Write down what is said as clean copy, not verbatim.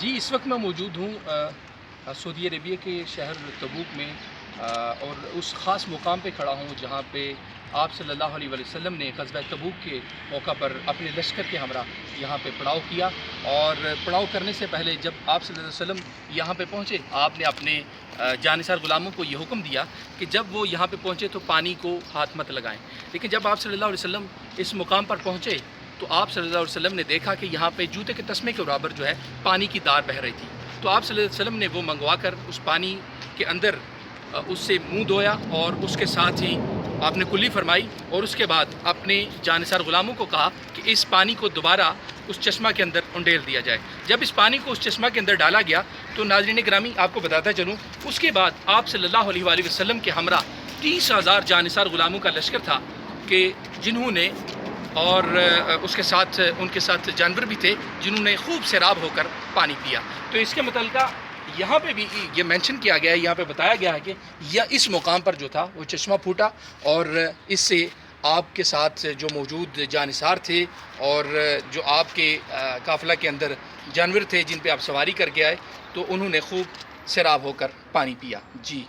جی، اس وقت میں موجود ہوں سعودی عربیہ کے شہر تبوک میں، اور اس خاص مقام پہ کھڑا ہوں جہاں پہ آپ صلی اللہ علیہ وآلہ وسلم نے غزوہ تبوک کے موقع پر اپنے لشکر کے ہمراہ یہاں پہ پڑاؤ کیا۔ اور پڑاؤ کرنے سے پہلے جب آپ صلی اللہ علیہ وسلم یہاں پہ پہنچے، آپ نے اپنے جانثار غلاموں کو یہ حکم دیا کہ جب وہ یہاں پہ پہنچے تو پانی کو ہاتھ مت لگائیں۔ لیکن جب آپ صلی اللہ علیہ وسلم اس مقام پر پہنچے تو آپ صلی اللہ علیہ وسلم نے دیکھا کہ یہاں پہ جوتے کے تسمے کے برابر جو ہے پانی کی دار بہہ رہی تھی۔ تو آپ صلی اللہ علیہ وسلم نے وہ منگوا کر اس پانی کے اندر اس سے منہ دھویا، اور اس کے ساتھ ہی آپ نے کلی فرمائی، اور اس کے بعد اپنے جانثار غلاموں کو کہا کہ اس پانی کو دوبارہ اس چشمہ کے اندر انڈیل دیا جائے۔ جب اس پانی کو اس چشمہ کے اندر ڈالا گیا تو ناظرین گرامی آپ کو بتاتا چلوں، اس کے بعد آپ صلی اللہ علیہ وآلہ وسلم کے ہمراہ 30,000 جانثار غلاموں کا لشکر تھا کہ جنہوں نے، اور اس کے ساتھ ان کے ساتھ جانور بھی تھے جنہوں نے خوب سیراب ہو کر پانی پیا۔ تو اس کے متعلقہ یہاں پہ بھی یہ مینشن کیا گیا ہے، یہاں پہ بتایا گیا ہے کہ اس مقام پر جو تھا وہ چشمہ پھوٹا، اور اس سے آپ کے ساتھ جو موجود جانثار تھے اور جو آپ کے قافلہ کے اندر جانور تھے جن پہ آپ سواری کر کے آئے، تو انہوں نے خوب سیراب ہو کر پانی پیا۔ جی۔